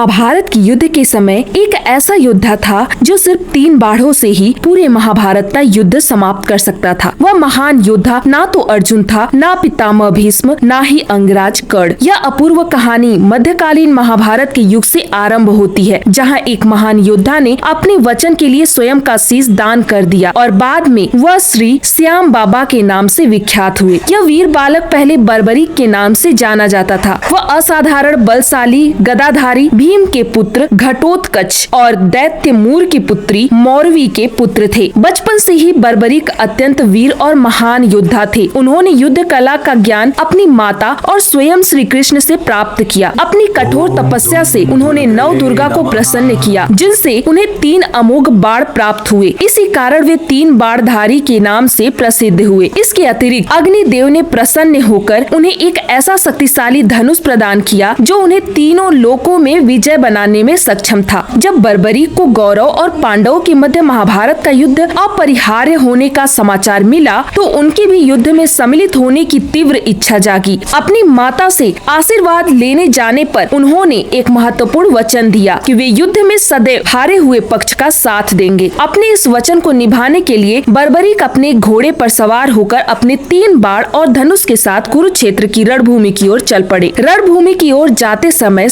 महाभारत के युद्ध के समय एक ऐसा योद्धा था जो सिर्फ 3 बाढ़ों से ही पूरे महाभारत का युद्ध समाप्त कर सकता था। वह महान योद्धा ना तो अर्जुन था, ना पितामह भीष्म, ना ही अंगराज कर्ण। यह अपूर्व कहानी मध्यकालीन महाभारत के युग से आरंभ होती है, जहाँ एक महान योद्धा ने अपने वचन के लिए स्वयं का शीश दान कर दिया और बाद में वह श्री श्याम बाबा के नाम से विख्यात हुए। यह वीर बालक पहले बर्बरीक के नाम से जाना जाता था। वह असाधारण बलशाली गदाधारी भीम के पुत्र घटोत्कच और दैत्य मूर की पुत्री मौरवी के पुत्र थे। बचपन से ही बर्बरीक अत्यंत वीर और महान योद्धा थे। उन्होंने युद्ध कला का ज्ञान अपनी माता और स्वयं श्री कृष्ण से प्राप्त किया। अपनी कठोर तपस्या से उन्होंने नव दुर्गा को प्रसन्न किया, जिनसे उन्हें 3 अमोघ बाण प्राप्त हुए। इसी कारण वे 3 बाणधारी के नाम से प्रसिद्ध हुए। इसके अतिरिक्त अग्निदेव ने प्रसन्न होकर उन्हें एक ऐसा शक्तिशाली धनुष प्रदान किया जो उन्हें तीनों लोकों में विजय बनाने में सक्षम था। जब बर्बरीक को कौरव और पांडवों के मध्य महाभारत का युद्ध अपरिहार्य होने का समाचार मिला तो उनकी भी युद्ध में सम्मिलित होने की तीव्र इच्छा जागी। अपनी माता से आशीर्वाद लेने जाने पर उन्होंने एक महत्वपूर्ण वचन दिया कि वे युद्ध में सदैव हारे हुए पक्ष का साथ देंगे। अपने इस वचन को निभाने के लिए बर्बरीक अपने घोड़े पर सवार होकर अपने 3 बाण और धनुष के साथ कुरुक्षेत्र की रणभूमि की ओर चल पड़े। रणभूमि की ओर जाते समय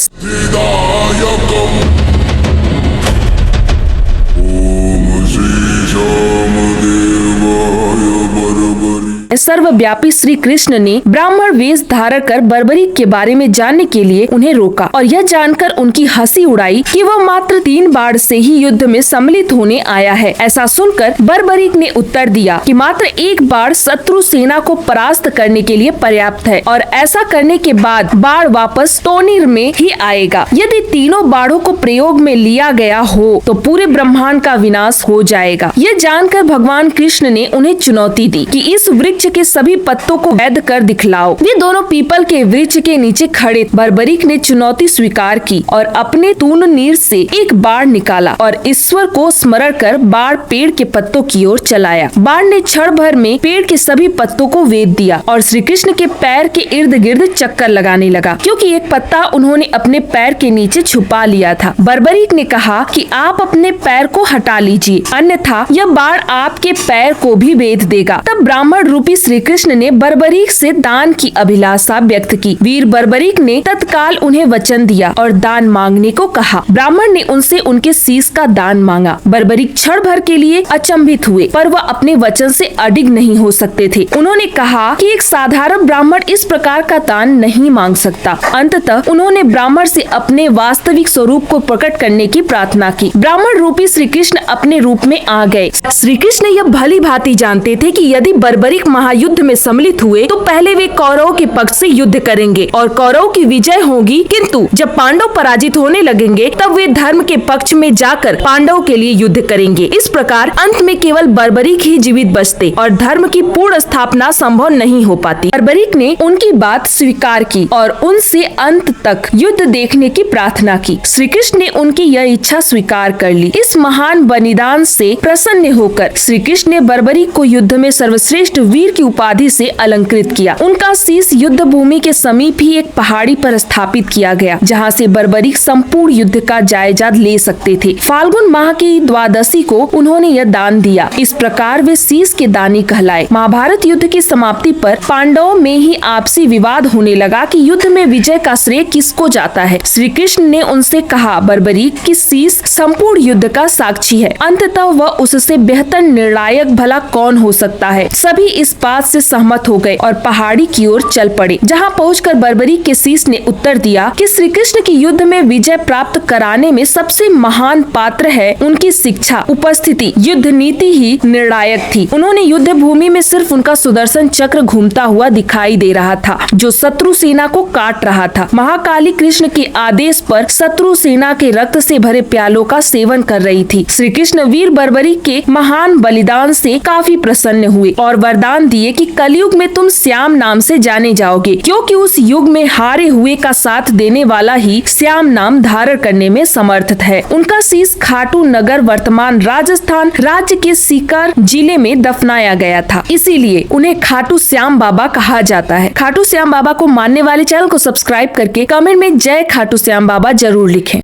सर्वव्यापी श्री कृष्ण ने ब्राह्मण वेश धारण कर बर्बरीक के बारे में जानने के लिए उन्हें रोका और यह जानकर उनकी हंसी उड़ाई कि वह मात्र 3 बाण से ही युद्ध में सम्मिलित होने आया है। ऐसा सुनकर बर्बरीक ने उत्तर दिया कि मात्र 1 बाण शत्रु सेना को परास्त करने के लिए पर्याप्त है और ऐसा करने के बाद बाण वापस तोनीर में ही आएगा। यदि तीनों बाणों को प्रयोग में लिया गया हो तो पूरे ब्रह्मांड का विनाश हो जाएगा। यह जानकर भगवान कृष्ण ने उन्हें चुनौती दी कि इस वृक्ष के सभी पत्तों को वैध कर दिखलाओ। वे दोनों पीपल के वृक्ष के नीचे खड़े। बर्बरीक ने चुनौती स्वीकार की और अपने तूणनीर से एक बाण निकाला और ईश्वर को स्मरण कर बाण पेड़ के पत्तों की ओर चलाया। बाण ने क्षण भर में पेड़ के सभी पत्तों को वेद दिया और श्री कृष्ण के पैर के इर्द गिर्द चक्कर लगाने लगा, क्योंकि एक पत्ता उन्होंने अपने पैर के नीचे छुपा लिया था। बर्बरीक ने कहा कि आप अपने पैर को हटा लीजिए, अन्यथा यह बाण आपके पैर को भी वेद देगा। तब ब्राह्मण रूपी श्री कृष्ण ने बर्बरीक से दान की अभिलाषा व्यक्त की। वीर बर्बरीक ने तत्काल उन्हें वचन दिया और दान मांगने को कहा। ब्राह्मण ने उनसे उनके शीश का दान मांगा। बर्बरीक क्षण भर के लिए अचंभित हुए, पर वह अपने वचन से अडिग नहीं हो सकते थे। उन्होंने कहा कि एक साधारण ब्राह्मण इस प्रकार का दान नहीं मांग सकता। अंततः उन्होंने ब्राह्मण से अपने वास्तविक स्वरूप को प्रकट करने की प्रार्थना की। ब्राह्मण रूपी श्री कृष्ण अपने रूप में आ गए। श्री कृष्ण यह भली भांति जानते थे कि यदि बर्बरीक महायुद्ध में सम्मिलित हुए तो पहले वे कौरवों के पक्ष से युद्ध करेंगे और कौरवों की विजय होगी, किंतु जब पांडव पराजित होने लगेंगे तब वे धर्म के पक्ष में जाकर पांडवों के लिए युद्ध करेंगे। इस प्रकार अंत में केवल बर्बरीक ही जीवित बचते और धर्म की पूर्ण स्थापना संभव नहीं हो पाती। बर्बरीक ने उनकी बात स्वीकार की और उनसे अंत तक युद्ध देखने की प्रार्थना की। श्री कृष्ण ने उनकी यह इच्छा स्वीकार कर ली। इस महान बलिदान से प्रसन्न होकर श्री कृष्ण ने बर्बरीक को युद्ध में सर्वश्रेष्ठ वीर की उपाधि से अलंकृत किया। उनका शीश युद्ध भूमि के समीप ही एक पहाड़ी पर स्थापित किया गया, जहां से बर्बरीक संपूर्ण युद्ध का जायजा ले सकते थे। फाल्गुन माह की द्वादशी को उन्होंने यह दान दिया। इस प्रकार वे शीश के दानी कहलाए। महाभारत युद्ध की समाप्ति पर पांडवों में ही आपसी विवाद होने लगा कि युद्ध में विजय का श्रेय किसको जाता है। श्री कृष्ण ने उनसे कहा, बर्बरीक की शीश संपूर्ण युद्ध का साक्षी है। अंततः वह उससे बेहतर निर्णायक भला कौन हो सकता है। सभी इस बात से सहमत हो गए और पहाड़ी की ओर चल पड़े। जहां पहुंचकर बर्बरीक के शीश ने उत्तर दिया कि श्री कृष्ण की युद्ध में विजय प्राप्त कराने में सबसे महान पात्र है उनकी शिक्षा, उपस्थिति, युद्ध नीति ही निर्णायक थी। उन्होंने युद्ध भूमि में सिर्फ उनका सुदर्शन चक्र घूमता हुआ दिखाई दे रहा था, जो शत्रु सेना को काट रहा था। महाकाली कृष्ण के आदेश पर शत्रु सेना के रक्त से भरे प्यालों का सेवन कर रही थी। श्री कृष्ण वीर बर्बरीक के महान बलिदान से काफी प्रसन्न हुए और वरदान दिए कि कलयुग में तुम श्याम नाम से जाने जाओगे, क्योंकि उस युग में हारे हुए का साथ देने वाला ही श्याम नाम धारण करने में समर्थ है। उनका शीश खाटू नगर वर्तमान राजस्थान राज्य के सीकर जिले में दफनाया गया था, इसीलिए उन्हें खाटू श्याम बाबा कहा जाता है। खाटू श्याम बाबा को मानने वाले चैनल को सब्सक्राइब करके कमेंट में जय खाटू श्याम बाबा जरूर लिखें।